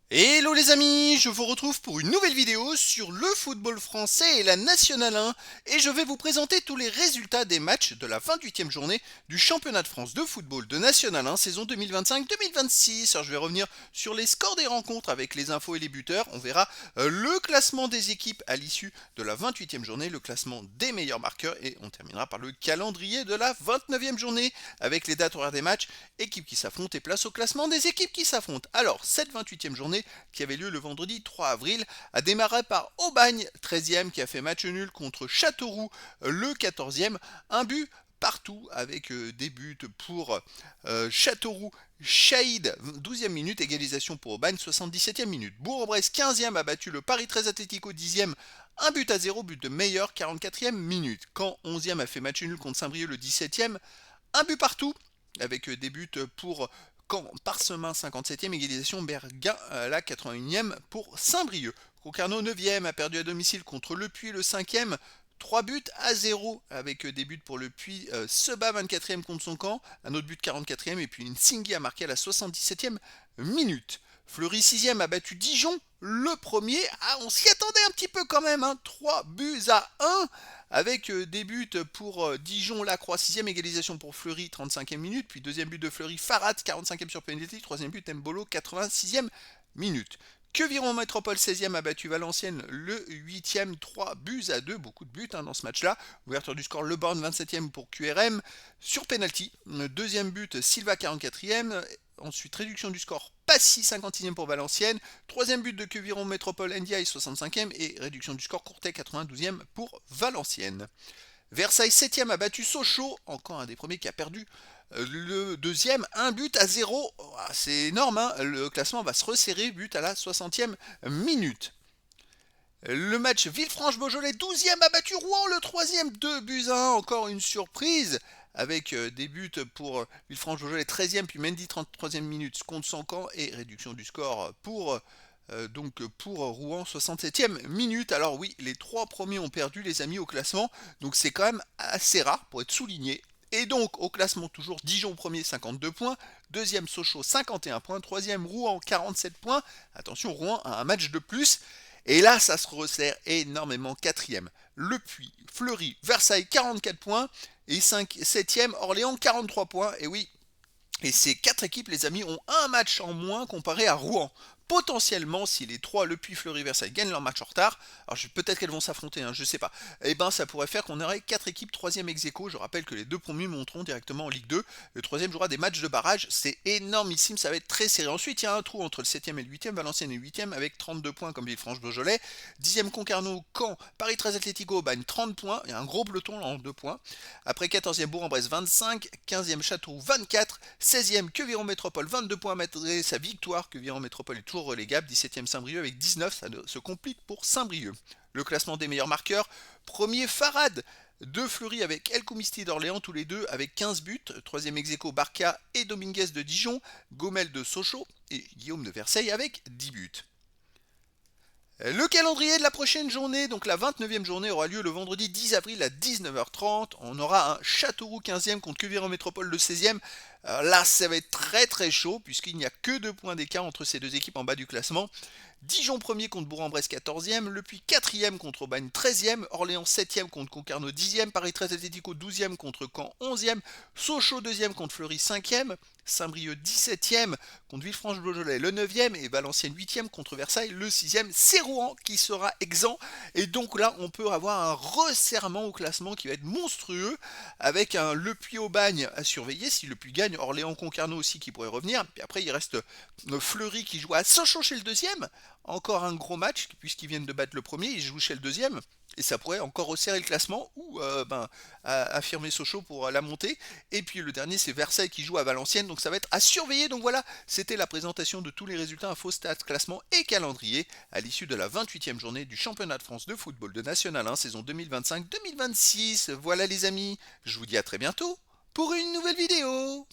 Hello les amis, je vous retrouve pour une nouvelle vidéo sur le football français et la Nationale 1 et je vais vous présenter tous les résultats des matchs de la 28e journée du championnat de France de football de Nationale 1 saison 2025-2026. Alors je vais revenir sur les scores des rencontres avec les infos et les buteurs. On verra le classement des équipes à l'issue de la 28e journée, le classement des meilleurs marqueurs et on terminera par le calendrier de la 29e journée avec les dates horaires des matchs, équipes qui s'affrontent et place au classement des équipes qui s'affrontent. Alors cette 28e journée qui avait lieu le vendredi 3 avril, a démarré par Aubagne 13e qui a fait match nul contre Châteauroux le 14e, un but partout avec des buts pour Châteauroux, Chaïd 12e minute, égalisation pour Aubagne 77e minute. Bourg-en-Bresse 15e a battu le Paris 13 Atlético 10e, un but à 0, but de Meilleur 44e minute. Caen 11e a fait match nul contre Saint-Brieuc le 17e, un but partout avec des buts pour Caen, Parsemin 57e, égalisation Berguin à la 81e pour Saint-Brieuc. Concarneau 9e a perdu à domicile contre Le Puy le 5e, 3 buts à 0 avec des buts pour Le Puy, Seba 24e contre son camp, un autre but 44e et puis une Singhi a marqué à la 77e minute. Fleury 6e a battu Dijon le premier. Ah, on s'y attendait un petit peu quand même, hein, 3 buts à 1 avec des buts pour Dijon, Lacroix, 6e égalisation pour Fleury, 35e minute, puis deuxième but de Fleury, Farad, 45e sur penalty, troisième but Mbolo, 86e minute. Queviron Métropole 16e a battu Valenciennes le 8e, 3 buts à 2, beaucoup de buts dans ce match-là. Ouverture du score, Le Born 27e pour QRM sur penalty. Deuxième but, Silva 44e. Ensuite, réduction du score, Passy 56e pour Valenciennes. Troisième but de Queviron Métropole, Ndiaye 65e. Et réduction du score, Courtet 92e pour Valenciennes. Versailles 7e a battu Sochaux, encore un des premiers qui a perdu le deuxième, un but à 0. C'est énorme, hein, le classement va se resserrer, but à la 60e minute. Le match Villefranche-Beaujolais 12e a battu Rouen, le troisième, 2 buts à 1, encore une surprise avec des buts pour Villefranche-Beaujolais 13e, puis Mendy 33e minute contre son camp et réduction du score pour Rouen 67e minute. Alors oui, les trois premiers ont perdu les amis au classement, donc c'est quand même assez rare pour être souligné. Et donc au classement toujours Dijon premier 52 points, deuxième Sochaux 51 points, troisième Rouen 47 points. Attention, Rouen a un match de plus. Et là, ça se resserre énormément. Quatrième, Le Puy, Fleury, Versailles 44 points. Et 7e, Orléans 43 points. Et oui, et ces quatre équipes, les amis, ont un match en moins comparé à Rouen. Potentiellement, si les trois, Le Puy, Fleury, Versailles, gagnent leur match en retard, alors peut-être qu'elles vont s'affronter, hein, je sais pas, et ben ça pourrait faire qu'on aurait quatre équipes troisième ex aequo. Je rappelle que les deux premiers monteront directement en Ligue 2. Le troisième jouera des matchs de barrage, c'est énormissime, ça va être très serré. Ensuite, il y a un trou entre le 7e et le 8e, Valenciennes et le 8e avec 32 points comme Villefranche-Beaujolais. 10e Concarneau, Caen, Paris 13 Atlético, Aubagne 30 points, il y a un gros peloton là en 2 points. Après 14e Bourg-en-Bresse 25, 15e Châteauroux 24, 16e Queviron Métropole 22 points malgré sa victoire. Queviron Métropole est toujours relégable. 17e Saint-Brieuc avec 19, ça se complique pour Saint-Brieuc. Le classement des meilleurs marqueurs, premier Farad de Fleury avec El Koumisti d'Orléans, tous les deux avec 15 buts. Troisième ex aequo Barca et Dominguez de Dijon, Gomel de Sochaux et Guillaume de Versailles avec 10 buts. Le calendrier de la prochaine journée, donc la 29e journée, aura lieu le vendredi 10 avril à 19h30. On aura un Châteauroux 15e contre Queviron Métropole le 16e. Là, ça va être très très chaud puisqu'il n'y a que 2 points d'écart entre ces deux équipes en bas du classement. Dijon 1er contre Bourg-en-Bresse 14e, Le Puy 4e contre Aubagne 13e, Orléans 7e contre Concarneau 10e, Paris 13 Atlético 12e contre Caen 11e, Sochaux 2e contre Fleury 5e, Saint-Brieuc 17e contre Villefranche-Beaujolais le 9e et Valenciennes 8e contre Versailles le 6e. C'est Rouen qui sera exempt et donc là on peut avoir un resserrement au classement qui va être monstrueux avec un Le Puy-Aubagne à surveiller. Si Le Puy gagne, Orléans-Concarneau aussi qui pourrait revenir. Puis après il reste Fleury qui joue à Sochaux chez le deuxième. Encore un gros match puisqu'ils viennent de battre le premier, ils jouent chez le deuxième. Et ça pourrait encore resserrer le classement ou affirmer Sochaux pour la montée. Et puis le dernier, c'est Versailles qui joue à Valenciennes. Donc ça va être à surveiller. Donc voilà, c'était la présentation de tous les résultats info, stats, classement et calendrier à l'issue de la 28e journée du championnat de France de football de National 1 saison 2025-2026. Voilà les amis, je vous dis à très bientôt pour une nouvelle vidéo.